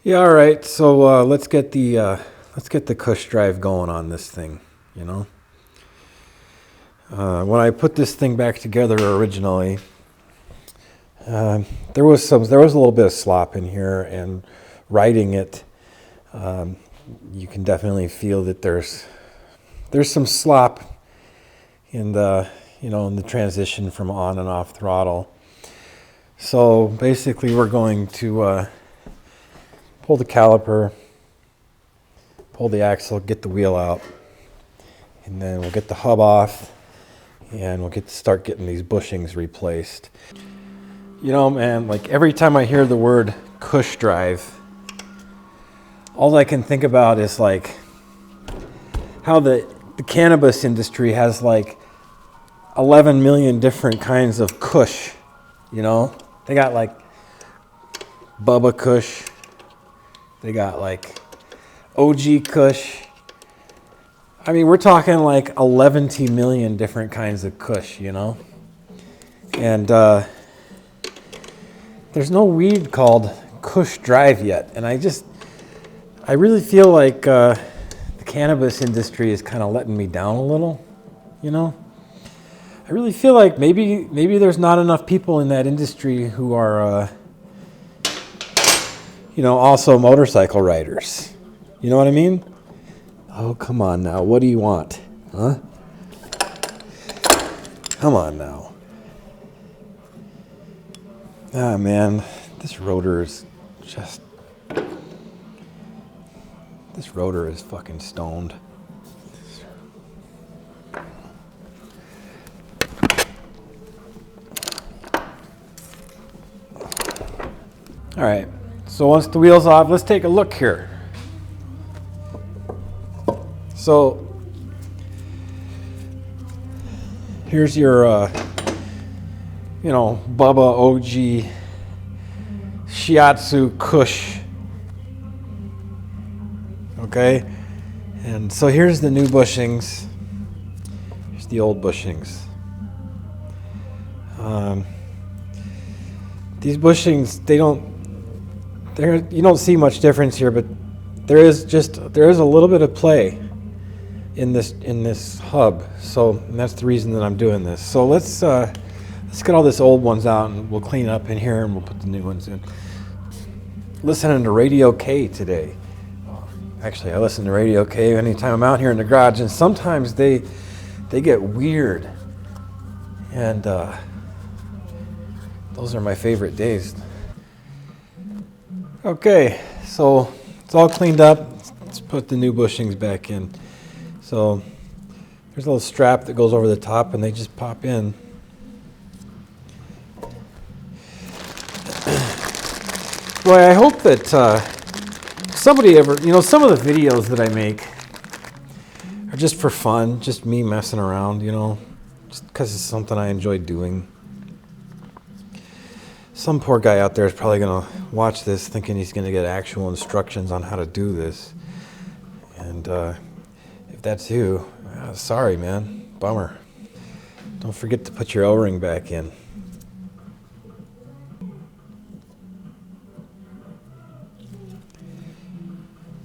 Yeah, all right. So let's get the Cush Drive going on this thing. You know, when I put this thing back together originally, there was a little bit of slop in here, and writing it, you can definitely feel that there's some slop in the transition from on and off throttle. So basically, we're going to pull the caliper, pull the axle, get the wheel out, and then we'll get the hub off, and we'll start getting these bushings replaced. You know, man, like every time I hear the word Cush Drive, all I can think about is like how the cannabis industry has like 11 million different kinds of Kush. You know, they got like Bubba Kush, they got like OG Kush. I mean, we're talking like 11 million different kinds of Kush, you know? And there's no weed called Cush Drive yet. And I really feel like the cannabis industry is kind of letting me down a little, you know? I really feel like maybe there's not enough people in that industry who are, also motorcycle riders. You know what I mean? Oh, come on now. What do you want? Huh? Come on now. Ah, man. This rotor is fucking stoned. All right. So once the wheel's off, let's take a look here. So here's your, Bubba OG Shiatsu Kush. Okay, and so here's the new bushings. Here's the old bushings. These bushings, you don't see much difference here, but there is a little bit of play in this hub. So and that's the reason that I'm doing this. So let's get all this old ones out, and we'll clean up in here, and we'll put the new ones in. Listening to Radio K today. Actually, I listen to Radio K anytime I'm out here in the garage, and sometimes they get weird, and those are my favorite days. Okay, so it's all cleaned up. Let's put the new bushings back in. So there's a little strap that goes over the top, and they just pop in. Boy, I hope that somebody some of the videos that I make are just for fun, just me messing around, just because it's something I enjoy doing. Some poor guy out there is probably going to watch this thinking he's going to get actual instructions on how to do this. And if that's you, sorry, man. Bummer. Don't forget to put your O-ring back in.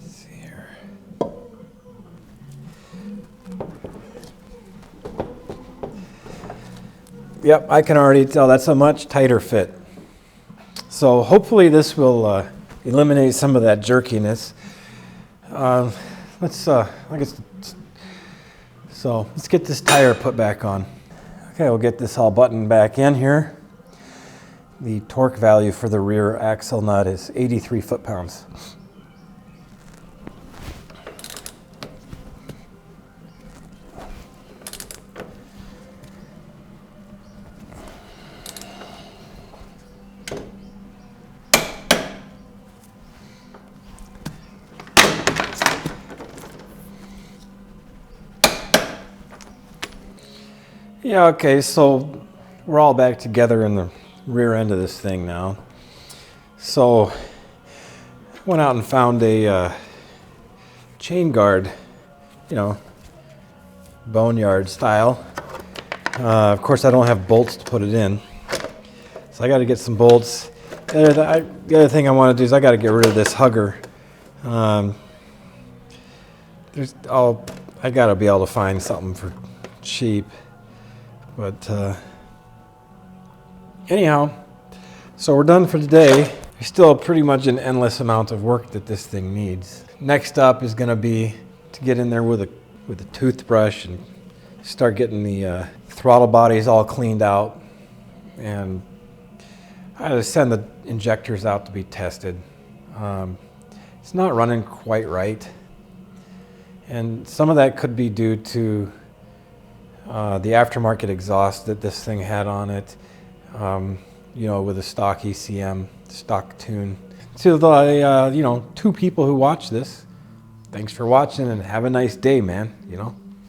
Let's see here. Yep, I can already tell that's a much tighter fit. So hopefully this will eliminate some of that jerkiness. Let's get this tire put back on. Okay, we'll get this all buttoned back in here. The torque value for the rear axle nut is 83 foot-pounds. Yeah, okay, so we're all back together in the rear end of this thing now. So went out and found a chain guard, boneyard style. Of course, I don't have bolts to put it in, so I got to get some bolts. The other thing I want to do is I got to get rid of this hugger. I got to be able to find something for cheap. But anyhow, so we're done for today. There's still pretty much an endless amount of work that this thing needs. Next up is going to be to get in there with a toothbrush and start getting the throttle bodies all cleaned out, and I just send the injectors out to be tested. It's not running quite right, and some of that could be due to the aftermarket exhaust that this thing had on it, with a stock ECM, stock tune. To the 2 people who watch this, thanks for watching and have a nice day, man.